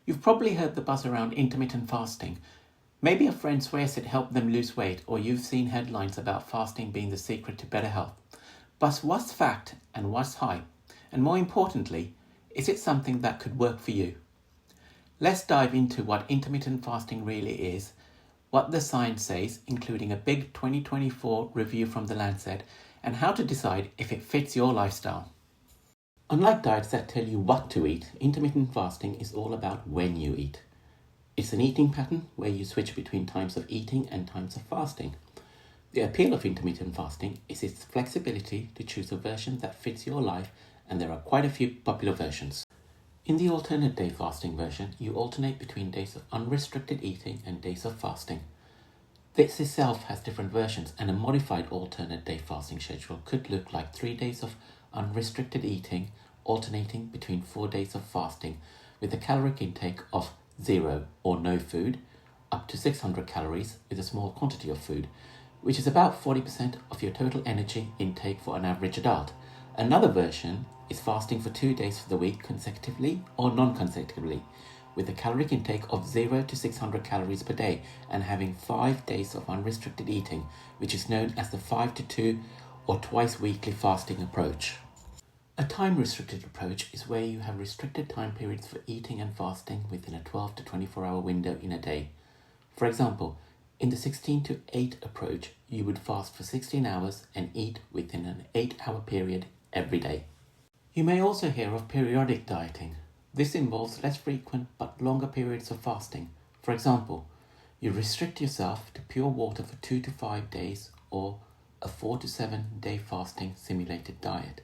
You've probably heard the buzz around intermittent fasting. Maybe a friend swears it helped them lose weight, or you've seen headlines about fasting being the secret to better health. But what's fact and what's hype? And more importantly, is it something that could work for you? Let's dive into what intermittent fasting really is, what the science says, including a big 2024 review from The Lancet, and how to decide if it fits your lifestyle. Unlike diets that tell you what to eat, intermittent fasting is all about when you eat. It's an eating pattern where you switch between times of eating and times of fasting. The appeal of intermittent fasting is its flexibility to choose a version that fits your life, and there are quite a few popular versions. In the alternate day fasting version, you alternate between days of unrestricted eating and days of fasting. This itself has different versions, and a modified alternate day fasting schedule could look like 3 days of unrestricted eating, alternating between 4 days of fasting, with a caloric intake of 0 or no food, up to 600 calories with a small quantity of food, which is about 40% of your total energy intake for an average adult. Another version is fasting for 2 days for the week consecutively or non-consecutively, with a caloric intake of 0 to 600 calories per day and having 5 days of unrestricted eating, which is known as the 5 to 2 or twice weekly fasting approach. A time-restricted approach is where you have restricted time periods for eating and fasting within a 12 to 24-hour window in a day. For example, in the 16 to 8 approach, you would fast for 16 hours and eat within an 8-hour period every day. You may also hear of periodic dieting. This involves less frequent but longer periods of fasting. For example, you restrict yourself to pure water for 2 to 5 days, or a 4 to 7 day fasting simulated diet,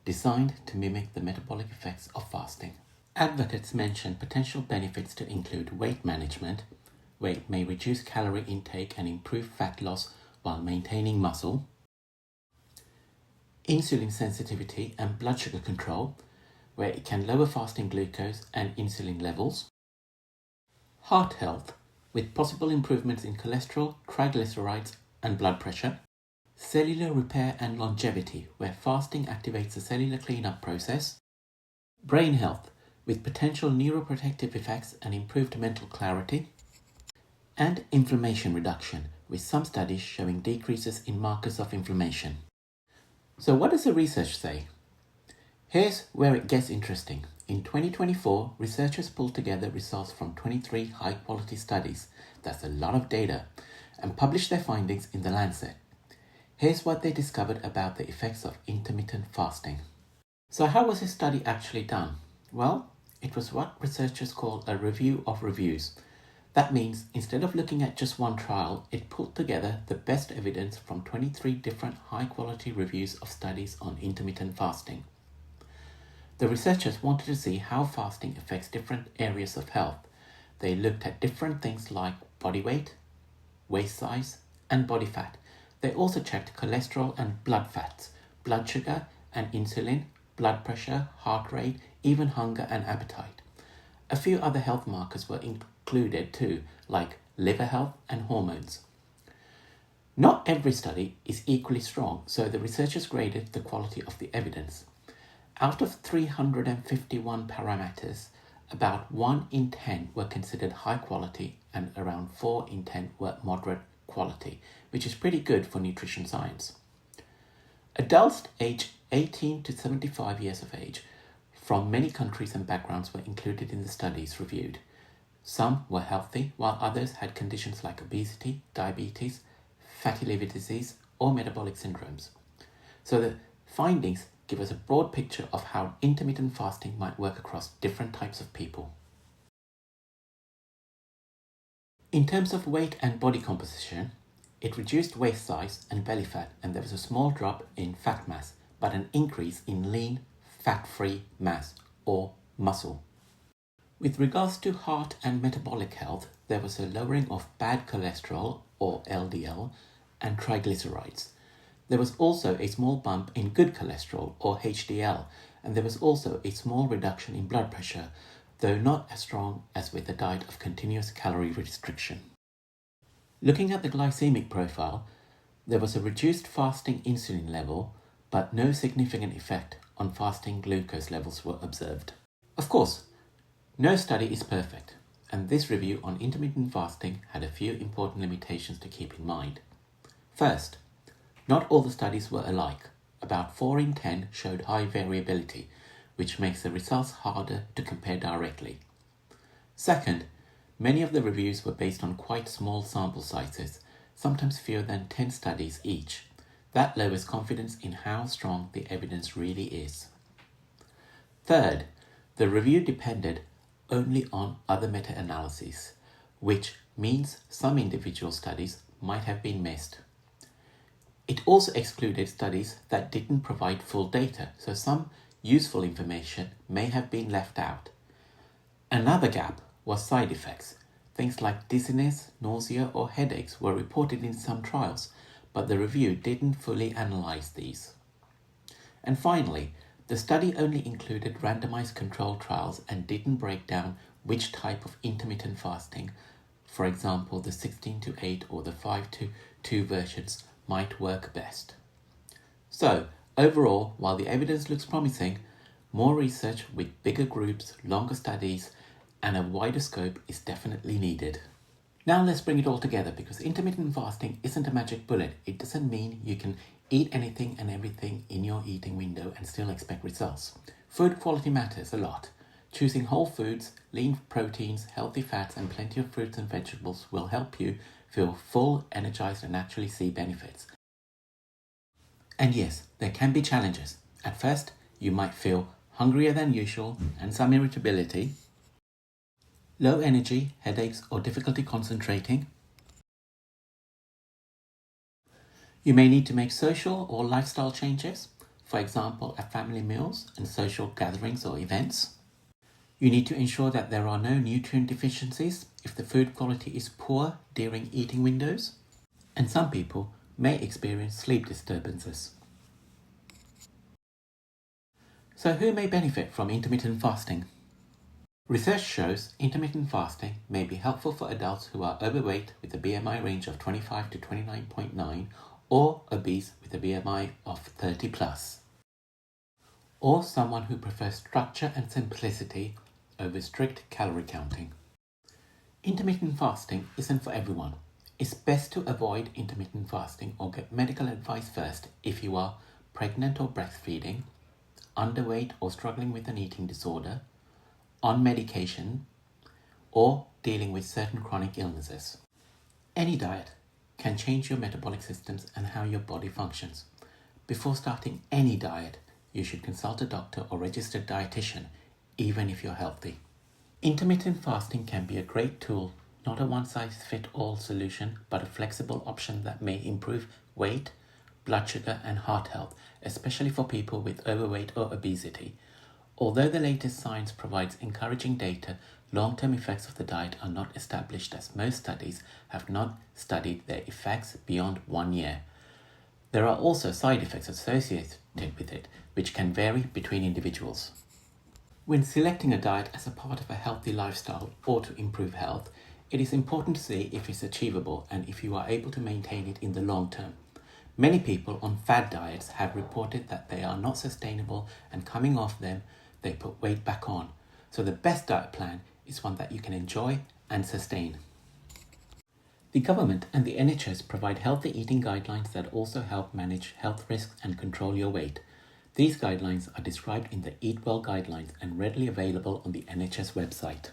designed to mimic the metabolic effects of fasting. Advocates mention potential benefits to include weight management, where it may reduce calorie intake and improve fat loss while maintaining muscle, insulin sensitivity and blood sugar control, where it can lower fasting glucose and insulin levels, heart health, with possible improvements in cholesterol, triglycerides, and blood pressure, cellular repair and longevity, where fasting activates the cellular cleanup process, brain health, with potential neuroprotective effects and improved mental clarity, and inflammation reduction, with some studies showing decreases in markers of inflammation. So what does the research say? Here's where it gets interesting. In 2024, researchers pulled together results from 23 high-quality studies, that's a lot of data, and published their findings in The Lancet. Here's what they discovered about the effects of intermittent fasting. So how was this study actually done? Well, it was what researchers call a review of reviews. That means instead of looking at just one trial, it pulled together the best evidence from 23 different high-quality reviews of studies on intermittent fasting. The researchers wanted to see how fasting affects different areas of health. They looked at different things like body weight, waist size, and body fat. They also checked cholesterol and blood fats, blood sugar and insulin, blood pressure, heart rate, even hunger and appetite. A few other health markers were included too, like liver health and hormones. Not every study is equally strong, so the researchers graded the quality of the evidence. Out of 351 parameters, about 1 in 10 were considered high quality and around 4 in 10 were moderate quality, which is pretty good for nutrition science. Adults aged 18 to 75 years of age from many countries and backgrounds were included in the studies reviewed. Some were healthy, while others had conditions like obesity, diabetes, fatty liver disease, or metabolic syndromes. So the findings give us a broad picture of how intermittent fasting might work across different types of people. In terms of weight and body composition, it reduced waist size and belly fat, and there was a small drop in fat mass, but an increase in lean, fat-free mass, or muscle. With regards to heart and metabolic health, there was a lowering of bad cholesterol, or LDL, and triglycerides. There was also a small bump in good cholesterol, or HDL, and there was also a small reduction in blood pressure, though not as strong as with a diet of continuous calorie restriction. Looking at the glycemic profile, there was a reduced fasting insulin level, but no significant effect on fasting glucose levels were observed. Of course, No study is perfect, and this review on intermittent fasting had a few important limitations to keep in mind. First, not all the studies were alike. About 4 in 10 showed high variability, which makes the results harder to compare directly. Second, many of the reviews were based on quite small sample sizes, sometimes fewer than 10 studies each. That lowers confidence in how strong the evidence really is. Third, the review depended only on other meta-analyses, which means some individual studies might have been missed. It also excluded studies that didn't provide full data, so some useful information may have been left out. Another gap was side effects. Things like dizziness, nausea, or headaches were reported in some trials, but the review didn't fully analyze these. And finally, the study only included randomized controlled trials and didn't break down which type of intermittent fasting, for example, the 16-8 or the 5-2 versions, might work best. So, overall, while the evidence looks promising, more research with bigger groups, longer studies, and a wider scope is definitely needed. Now let's bring it all together, because intermittent fasting isn't a magic bullet. It doesn't mean you can eat anything and everything in your eating window and still expect results. Food quality matters a lot. Choosing whole foods, lean proteins, healthy fats, and plenty of fruits and vegetables will help you feel full, energized, and actually see benefits. And yes, there can be challenges. At first, you might feel hungrier than usual and some irritability, low energy, headaches, or difficulty concentrating. You may need to make social or lifestyle changes, for example, at family meals and social gatherings or events. You need to ensure that there are no nutrient deficiencies if the food quality is poor during eating windows. And some people may experience sleep disturbances. So who may benefit from intermittent fasting? Research shows intermittent fasting may be helpful for adults who are overweight with a BMI range of 25 to 29.9 or obese with a BMI of 30 plus, or someone who prefers structure and simplicity over strict calorie counting. Intermittent fasting isn't for everyone. It's best to avoid intermittent fasting or get medical advice first if you are pregnant or breastfeeding, underweight or struggling with an eating disorder, on medication, or dealing with certain chronic illnesses. Any diet can change your metabolic systems and how your body functions. Before starting any diet, you should consult a doctor or registered dietitian, even if you're healthy. Intermittent fasting can be a great tool, not a one-size-fits-all solution, but a flexible option that may improve weight, blood sugar, and heart health, especially for people with overweight or obesity. Although the latest science provides encouraging data, long-term effects of the diet are not established, as most studies have not studied their effects beyond 1 year. There are also side effects associated with it, which can vary between individuals. When selecting a diet as a part of a healthy lifestyle or to improve health, it is important to see if it's achievable and if you are able to maintain it in the long term. Many people on fad diets have reported that they are not sustainable, and coming off them, they put weight back on. So the best diet plan is one that you can enjoy and sustain. The government and the NHS provide healthy eating guidelines that also help manage health risks and control your weight. These guidelines are described in the Eat Well guidelines and readily available on the NHS website.